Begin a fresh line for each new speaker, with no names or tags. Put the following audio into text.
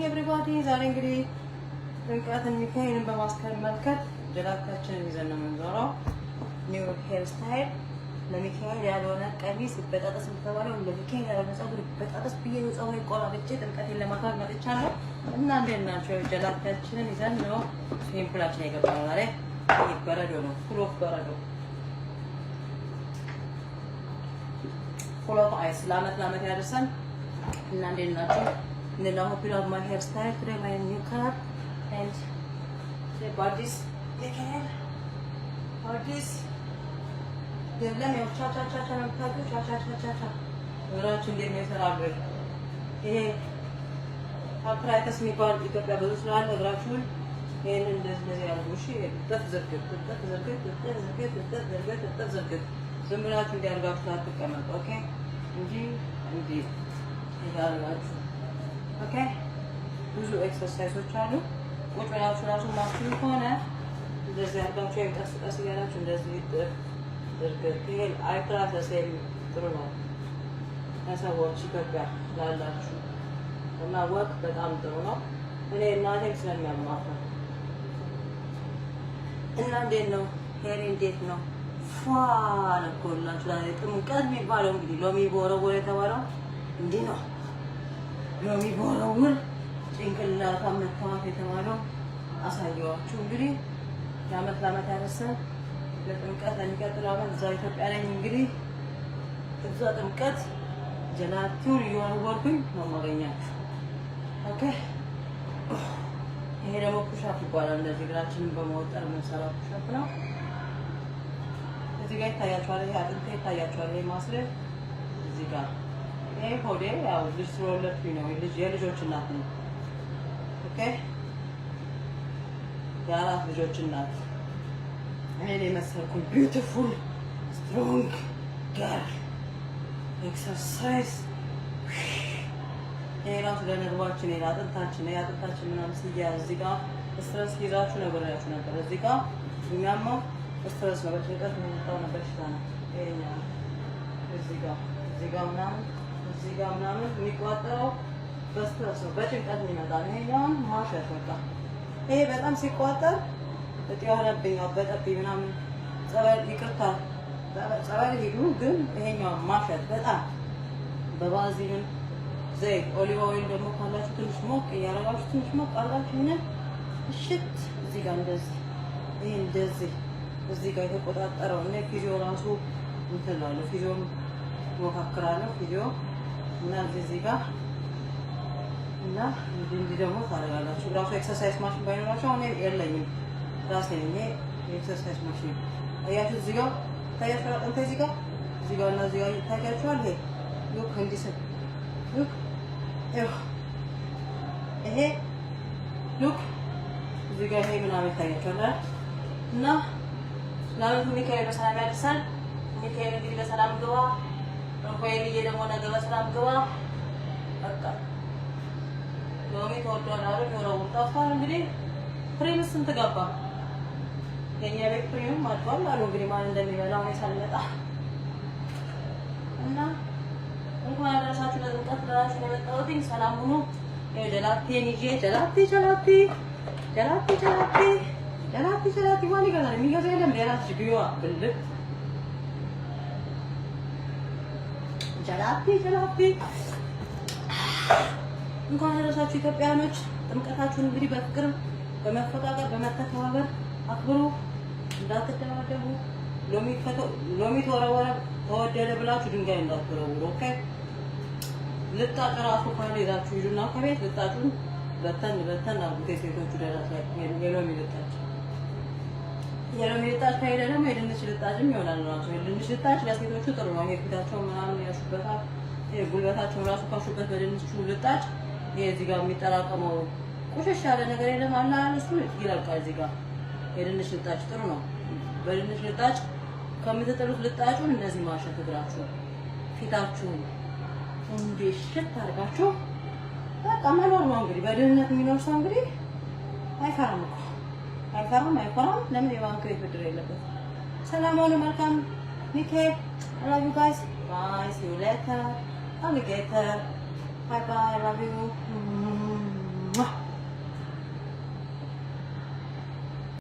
morning everybody. ዛሬ እንግዲህ ጥምቀትን ሚካኤልን በማስመልከት ጀላታችንን ይዘን ነው የምንዞረው። ኒው ሄር ስታይል ለሚካኤል ያልሆነ ቀሚስ በጣጣስ ተባለው ለሚካኤል ያልሆነ ፀጉር በጣጣስ ብዬ ፀጉር ቆራርጬ ጥምቀቴን ለማክበር መጥቻለሁ እና እንዴት ናችሁ? ጀላታችንን ይዘን ነው ቴምፕላችን የገባነው ዛሬ። በረዶ ነው፣ ፉል ኦፍ በረዶ ፉል ኦፍ አይስ። ለአመት ያደርሰን እና እንዴት ናችሁ? And I hope you love my hairstyle today, my new color and the bodies again. Bodies. The lemon cha cha cha cha cha cha cha cha cha. We're going to get a lot of it. Arthritis me called it a double slide of Rashul and this bushy. That's a good, that's a good, that's a good, that's a good, that's a good. Similar to the other start to come up, okay? Indeed. ኦኬ ብዙ ኤክሰርሳይዞች አሉ። ቁጭ ብላችሁ ራሱ ማፍሉ ከሆነ እንደዚህ አድርጋችሁ ቀስ እያላችሁ እንደዚህ ድርግት ይሄን አይፕራሰሴም ጥሩ ነው ለሰዎች ኢትዮጵያ ላላችሁ እና ወቅ በጣም ጥሩ ነው። እኔ እናቴም ስለሚያማት ነው። እና እንዴት ነው ሄሪ እንዴት ነው ፏ ለኮላችሁ ላይ ጥምቀት የሚባለው እንግዲህ ሎሚ ቦረቦር የተባለው እንዲህ ነው። ሎሚ ቦረቡር ጭንቅላታ መታወት የተባለው አሳየዋችሁ። እንግዲህ ለአመት ያደርሰን ለጥምቀት ለሚቀጥለው አመት እዛ ኢትዮጵያ ላይ እንግዲህ እዛ ጥምቀት ጀላቲውን እየወረወርኩኝ ነው የማገኛችሁ። ኦኬ ይሄ ደግሞ ፑሻፕ ይባላል። እንደዚህ እግራችንን በመወጠር የምንሰራው ፑሻፕ ነው። እዚህ ጋር ይታያችኋል። ይሄ አጥንቴ ይታያችኋል። ይሄ ማስለ እዚህ ጋር ይሄ ሆዴ ያው ልጅ ስለወለድኩኝ ነው። የልጆች እናት ነው። ኦኬ የአራት ልጆች እናት እኔ መሰልኩኝ ቢዩቲፉል ስትሮንግ ገርል ኤክሰርሳይዝ። ይሄ ራሱ ለነርቫችን የአጥንታችን ምናምን ሲያዝ እዚህ ጋር ስትረስ ይዛችሁ ነግሬያችሁ ነበር። እዚህ ጋር የሚያማው ስትረስ ነው፣ በጭንቀት የሚመጣው በሽታ ነው። ይሄኛው እዚህ ጋር ምናምን የሚቋጠረው በስትረስ ነው፣ በጭንቀት የሚመጣ ነው። ይሄኛውን ማሸት በቃ ይሄ በጣም ሲቋጠር እጢ ሆነብኝ አበጠብኝ ምናምን ጸበል ይቅርታ ጸበል ሄዱ። ግን ይሄኛው ማሸት በጣም በባዚልን ዘይት ኦሊቭ ኦይል ደግሞ ካላችሁ ትንሽ ሞቅ እያደረጋችሁ ትንሽ ሞቅ አድርጋችሁ ይሄንን እሽት እዚህ ጋር እንደዚህ ይሄ እንደዚህ እዚህ ጋር የተቆጣጠረው እና ፊዚዮ ራሱ እንትን ነው ፊዚዮም ሞካክራለሁ ፊዚዮ እና እዚህ ጋር እና እንዲህ ደግሞ ታደርጋላችሁ። ራሱ ኤክሰርሳይዝ ማሽን ባይኖራችሁ አሁን የለኝም ራሴ ነኝ ኤክሰርሳይዝ ማሽን። አያችሁ እዚህ ጋር ታያችሁ አጥንቴ እዚህ ጋር እና እዚህ ጋር ታያችኋል። ይሄ ሉክ እንዲስል ሉክ ይሄ ሉክ እዚህ ጋር ይሄ ምናምን ታያችኋል። እና ለአመቱ ሚካኤል በሰላም ያድርሰን። ሚካኤል እንግዲህ በሰላም ግባ ሮፋኤልዬ ደግሞ ነገ በሰላም ግባ። በቃ ሎሚ ተወዷል አይደል? ወራው ጠፋን። እንግዲህ ፕሪም ስንት ገባ? የኛ ቤት ፕሪም አጥቷል አሉ። እንግዲህ ማን እንደሚበላው ነው ሳልመጣ እና እንኳን አደረሳችሁ ለጥምቀት ብላችሁ የመጣሁት ሰላም ሁኑ። ጀላቴን ይዤ ጀላቴ ማን ይገዛል? የሚገዛ የለም። ለራስሽ ግቢዋ ብልጥ ጀላቴ እንኳን አደረሳችሁ ኢትዮጵያኖች። ጥምቀታችሁን እንግዲህ በፍቅር በመፈቃቀር በመተባበር አክብሩ። እንዳትደባደቡ። ሎሚ ተወደደ ብላችሁ ድንጋይ እንዳትወረውሩ። ኦኬ ልጣጭ ራሱ ካለ ይዛችሁ ሂዱና ከቤት ልጣጩን በተን አድርጉት። የሴቶቹ ደረት ላይ የሎሚ ልጣጭ ከሄደ ደግሞ የድንች ልጣጭም ይሆናል። ራሱ የድንች ልጣጭ ለሴቶቹ ጥሩ ነው። ይሄ ፊታቸው ምናምን ያሹበታል። ይሄ ጉልበታቸው ራሱ ካሹበት በድንቹ ልጣጭ ይሄ እዚህ ጋር የሚጠራቀመው ቆሸሽ ያለ ነገር የለም አላ እሱ ይለቃል። እዚህ ጋር የድንች ልጣጭ ጥሩ ነው። በድንች ልጣጭ ከምትጥሉት ልጣጩን እንደዚህ ማሸት እግራችሁ ፊታችሁ እንዴ ሽት አድርጋችሁ በቃ መኖር ነው። እንግዲህ በድህነት የሚኖር ሰው እንግዲህ አይፈራም። ለምን የባንክ ቤት ብድር የለበት። ሰላም ሁኑ። መልካም ሚካኤል I love you guys. Bye. See you later. Alligator. Bye bye. I love you.